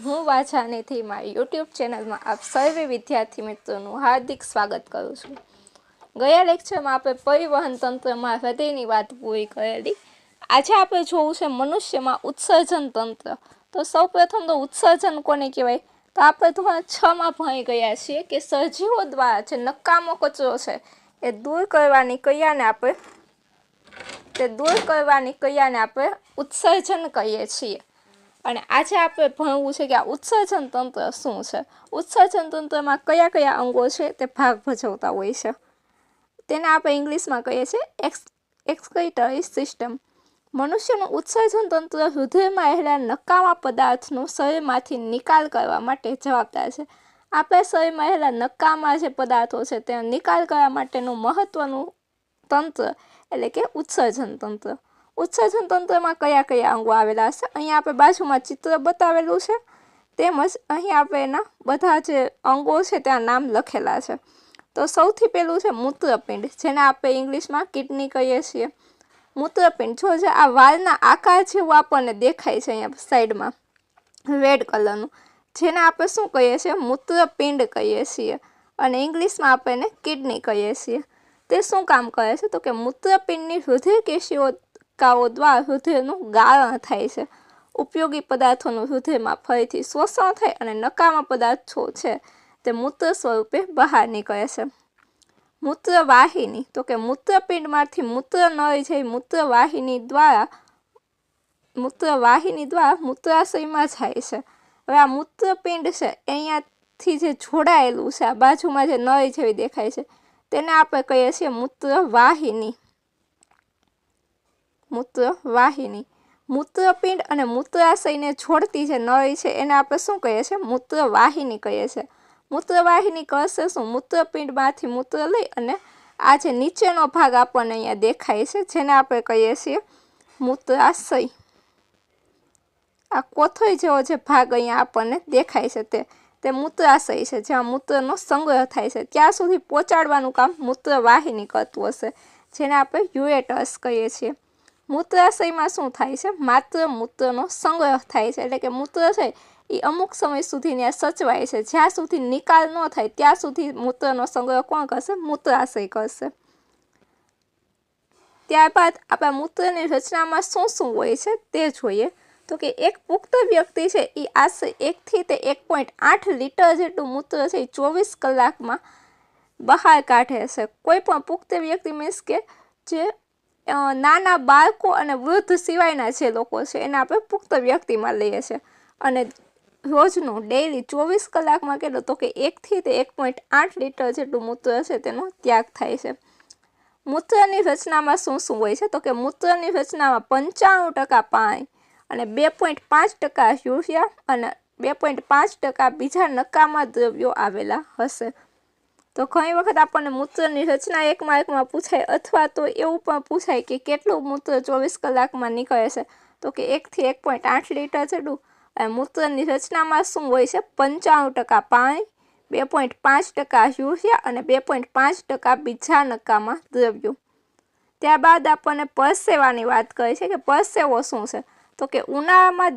હું વાછા નિધિ મારી યુટ્યુબ ચેનલમાં આપ સર્વે વિદ્યાર્થી મિત્રોનું હાર્દિક સ્વાગત કરું છું। ગયા લેક્ચરમાં આપણે પરિવહન તંત્રમાં હૃદયની વાત પૂરી કરેલી। આજે આપણે જોવું છે મનુષ્યમાં ઉત્સર્જન તંત્ર। તો સૌપ્રથમ તો ઉત્સર્જન કોને કહેવાય? તો આપણે ધોરણ 6માં ભણી ગયા છીએ કે સજીવો દ્વારા જે નકામો કચરો છે એ દૂર કરવાની ક્રિયાને આપણે ઉત્સર્જન કહીએ છીએ। અને આજે આપણે ભણવું છે કે આ ઉત્સર્જન તંત્ર શું છે, ઉત્સર્જન તંત્રમાં કયા કયા અંગો છે તે ભાગ ભજવતા હોય છે, તેને આપણે ઇંગ્લિશમાં કહીએ છીએ એક્સક્રીટરી સિસ્ટમ। મનુષ્યનું ઉત્સર્જન તંત્ર રુધિરમાં રહેલા નકામા પદાર્થનો શરીરમાંથી નિકાલ કરવા માટે જવાબદાર છે। આપણે શરીરમાં રહેલા નકામા જે પદાર્થો છે તેનો નિકાલ કરવા માટેનું મહત્વનું તંત્ર એટલે કે ઉત્સર્જન તંત્ર। ઉત્સર્જન તંત્રમાં કયા કયા અંગો આવેલા હશે? અહીંયા આપણે બાજુમાં ચિત્ર બતાવેલું છે, તેમજ અહીં આપણે એના બધા જે અંગો છે ત્યાં નામ લખેલા છે। તો સૌથી પહેલું છે મૂત્રપિંડ, જેને આપણે ઇંગ્લિશમાં કિડની કહીએ છીએ। મૂત્રપિંડ જો જે આ વાળના આકાર જેવું આપણને દેખાય છે અહીંયા સાઈડમાં રેડ કલરનું, જેને આપણે શું કહીએ છીએ? મૂત્રપિંડ કહીએ છીએ, અને ઇંગ્લિશમાં આપણે એને કિડની કહીએ છીએ। તે શું કામ કરે છે? તો કે મૂત્રપિંડની રુધિર કેશિકાઓ દ્વારા રુધિરનું ગાળણ થાય છે, ઉપયોગી પદાર્થોનું રુધિરમાં ફરીથી શોષણ થાય અને નકામા પદાર્થો છે તે મૂત્ર સ્વરૂપે બહાર નીકળે છે। મૂત્રવાહિની, તો કે મૂત્રપિંડમાંથી મૂત્ર નળી જઈ મૂત્રવાહિની દ્વારા મૂત્રાશયમાં જાય છે। હવે આ મૂત્રપિંડ છે અહીંયાથી જે જોડાયેલું છે, આ બાજુમાં જે નળી જેવી દેખાય છે તેને આપણે કહીએ છીએ મૂત્રવાહિની। મૂત્રપિંડ અને મૂત્રાશયને જોડતી જે નળી છે એને આપણે શું કહીએ છીએ? મૂત્રવાહિની કહીએ છીએ। મૂત્રવાહિની કરશે શું? મૂત્રપિંડમાંથી મૂત્ર લઈ અને આ જે નીચેનો ભાગ આપણને અહીંયા દેખાય છે જેને આપણે કહીએ છીએ મૂત્રાશય। આ કોથળી જેવો જે ભાગ અહીંયા આપણને દેખાય છે તે મૂત્રાશય છે, જ્યાં મૂત્રનો સંગ્રહ થાય છે। ત્યાં સુધી પહોંચાડવાનું કામ મૂત્રવાહિની કરતું હશે, જેને આપણે યુરેટર્સ કહીએ છીએ। મૂત્રાશયમાં શું થાય છે? માત્ર મૂત્રનો સંગ્રહ થાય છે, એટલે કે મૂત્ર છે એ અમુક સમય સુધી ત્યાં સચવાય છે, જ્યાં સુધી નિકાલ ન થાય ત્યાં સુધી મૂત્રનો સંગ્રહ કોણ કરશે? મૂત્રાશય કરશે। ત્યારબાદ આપણા મૂત્રની રચનામાં શું શું હોય છે તે જોઈએ। તો કે એક પુખ્ત વ્યક્તિ છે એ આશરે 1 થી 1.8 લીટર જેટલું મૂત્ર છે એ 24 કલાકમાં બહાર કાઢે છે। કોઈ પણ પુખ્ત વ્યક્તિ મીન્સ કે જે નાના બાળકો અને વૃદ્ધ સિવાયના જે લોકો છે એને આપણે પુખ્ત વ્યક્તિમાં લઈએ છીએ। અને રોજનું ડેઈલી 24 કલાકમાં કેટલું? તો કે 1 થી 1.8 લીટર જેટલું મૂત્ર છે તેનો ત્યાગ થાય છે। મૂત્રની રચનામાં શું શું હોય છે? તો કે મૂત્રની રચનામાં 95% પાણી અને 2.5% યુરિયા અને 2.5% બીજા નકામા દ્રવ્યો આવેલા હશે। તો ઘણી વખત આપણને મૂત્રની રચના એક માર્કમાં પૂછાય, અથવા તો એવું પણ પૂછાય કે કેટલું મૂત્ર 24 કલાકમાં નીકળે છે? તો કે 1 થી 1.8 લીટર જેટલું। અને મૂત્રની રચનામાં શું હોય છે? 95% પાણી, 2.5% યુરિયા અને 2.5% બીજા નકામા દ્રવ્યો। ત્યારબાદ આપણને પરસેવાની વાત કરે છે કે પરસેવો શું છે? તો કે ઉનાળામાં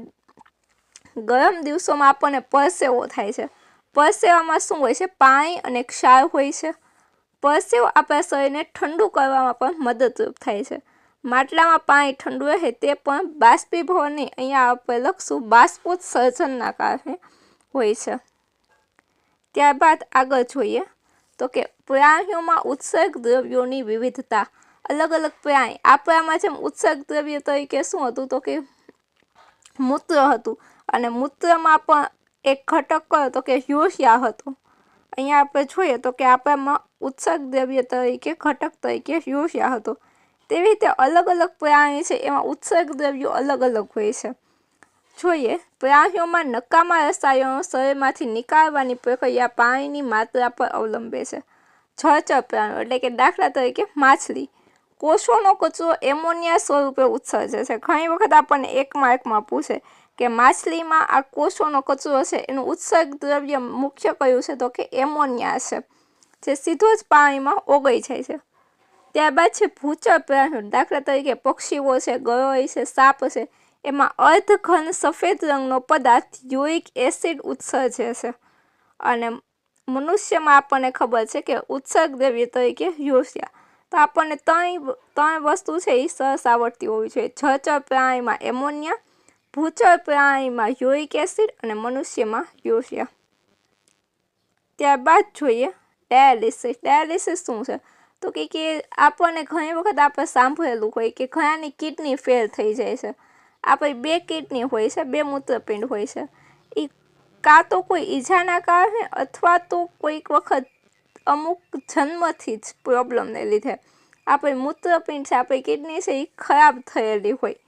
ગરમ દિવસોમાં આપણને પરસેવો થાય છે। પરસેવામાં શું હોય છે? પાણી અને ક્ષાર હોય છે। પરસેવો આપણા શરીરને ઠંડુ કરવામાં પણ મદદરૂપ થાય છે। માટલામાં પાણી ઠંડુ રહે તે પણ બાષ્પીભવનની, અહીંયા આપણે લખશું બાષ્પોત્સર્જનના કારણે હોય છે। ત્યારબાદ આગળ જોઈએ તો કે પ્રાણીઓમાં ઉત્સર્ગ દ્રવ્યોની વિવિધતા। અલગ અલગ પ્રાણી, આપણામાં જેમ ઉત્સર્ગ દ્રવ્ય તરીકે શું હતું? તો કે મૂત્ર હતું, અને મૂત્રમાં પણ એક ઘટક કયો? તો કે યુરિયા હતો। અહીંયા આપણે જોઈએ તો કે આપણામાં ઉત્સર્ગ દ્રવ્ય તરીકે ઘટક તરીકે યુરિયા હતો। તેવી રીતે અલગ અલગ પ્રાણી છે એમાં ઉત્સર્ગ દ્રવ્યો અલગ અલગ હોય છે। જોઈએ, પ્રાણીઓમાં નકામા રસાયણો શરીરમાંથી નીકાળવાની પ્રક્રિયા પાણીની માત્રા પર અવલંબે છે। જળચર પ્રાણીઓ એટલે કે દાખલા તરીકે માછલી કોષોનો કચરો એમોનિયા સ્વરૂપે ઉત્સર્જે છે। ઘણી વખત આપણને એક માર્કમાં પૂછે કે માછલીમાં આ કોષોનો કચરો છે એનું ઉત્સર્ગ દ્રવ્ય મુખ્ય કયું છે? તો કે એમોનિયા છે, જે સીધો જ પાણીમાં ઓગળી જાય છે। ત્યારબાદ છે ભૂચર પ્રાણીઓ, દાખલા તરીકે પક્ષીઓ છે, ગરોળી છે, સાપ છે, એમાં અર્ધઘન સફેદ રંગનો પદાર્થ યુરિક એસિડ ઉત્સર્જે છે અને મનુષ્યમાં આપણને ખબર છે કે ઉત્સર્ગ દ્રવ્ય તરીકે યુરિયા. તો આપણને ત્રણ વસ્તુ છે એ સરસ આવડતી હોવી જોઈએ. જળચર પ્રાણીમાં એમોનિયા, ભૂચર પ્રાણીમાં યુરિક એસિડ અને મનુષ્યમાં યુરિયા. ત્યારબાદ જોઈએ ડાયાલિસિસ. ડાયાલિસિસ શું છે? તો કે આપણને ઘણી વખત આપણે સાંભળેલું હોય કે ઘણાની કિડની ફેલ થઈ જાય છે. આપણી 2 કિડની હોય છે, 2 મૂત્રપિંડ હોય છે. એ કાં તો કોઈ ઈજાના કારણે અથવા તો કોઈક વખત અમુક જન્મથી જ પ્રોબ્લેમને લીધે આપણી મૂત્રપિંડ છે, આપણી કિડની છે એ ખરાબ થયેલી હોય.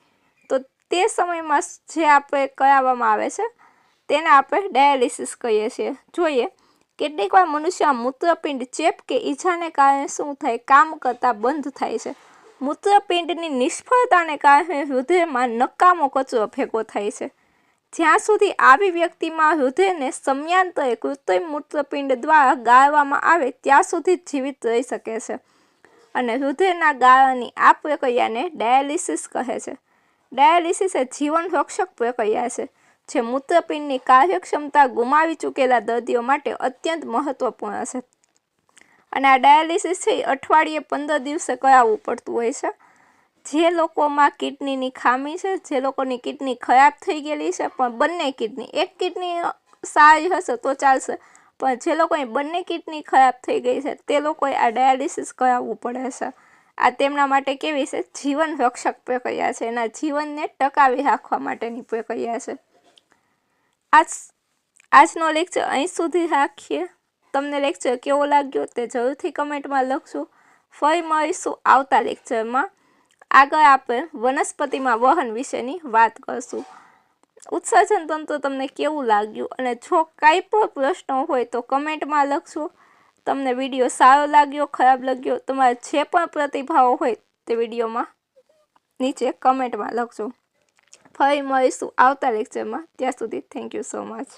તો તે સમયમાં જે આપણે કરાવવામાં આવે છે તેને આપણે ડાયાલિસિસ કહીએ છીએ. જોઈએ કેટલીક વાર મનુષ્યમાં મૂત્રપિંડ ચેપ કે ઈજાને કારણે શું થાય, કામ કરતા બંધ થાય છે. મૂત્રપિંડની નિષ્ફળતાને કારણે રુધિરમાં નકામો કચરો ભેગો થાય છે. જ્યાં સુધી આવી વ્યક્તિમાં રુધિરને સમયાંતરે કૃત્રિમ મૂત્રપિંડ દ્વારા ગાળવામાં આવે ત્યાં સુધી જીવિત રહી શકે છે અને રુધિરના ગાળણની આ પ્રક્રિયાને ડાયાલિસિસ કહે છે. ડાયાલિસિસ એ જીવન રક્ષક પ્રક્રિયા છે જે મૂત્રપિંડની કાર્યક્ષમતા ગુમાવી ચૂકેલા દર્દીઓ માટે અત્યંત મહત્વપૂર્ણ છે. અને આ ડાયાલિસિસ છે એ અઠવાડિયે 15 દિવસે કરાવવું પડતું હોય છે. જે લોકોમાં કિડનીની ખામી છે, જે લોકોની કિડની ખરાબ થઈ ગયેલી છે પણ બંને કિડની, એક કિડની સારી હશે તો ચાલશે, પણ જે લોકોની બંને કિડની ખરાબ થઈ ગઈ છે તે લોકોએ આ ડાયાલિસિસ કરાવવું પડે છે. આ તેમના માટે કેવી છે? જીવન રક્ષક પ્રક્રિયા છે. એના જીવનને ટકાવી રાખવા માટેની પ્રક્રિયા છે. આજનો લેક્ચર અહીં સુધી રાખીએ. તમને લેક્ચર કેવો લાગ્યો તે જરૂરથી કમેન્ટમાં લખજો. ફરી મળીશું આવતા લેક્ચરમાં. આગળ આપણે વનસ્પતિમાં વહન વિશેની વાત કરશું. ઉત્સર્જન તંત્ર તમને કેવું લાગ્યું અને જો કાંઈ પણ પ્રશ્નો હોય તો કમેન્ટમાં લખજો. તમને વિડીયો સારો લાગ્યો, ખરાબ લાગ્યો, તમારા જે પણ પ્રતિભાવો હોય તે વિડીયોમાં નીચે કમેન્ટમાં લખજો. ફરી મળીશું આવતા લેક્ચરમાં. ત્યાં સુધી થેન્ક યુ સો મચ.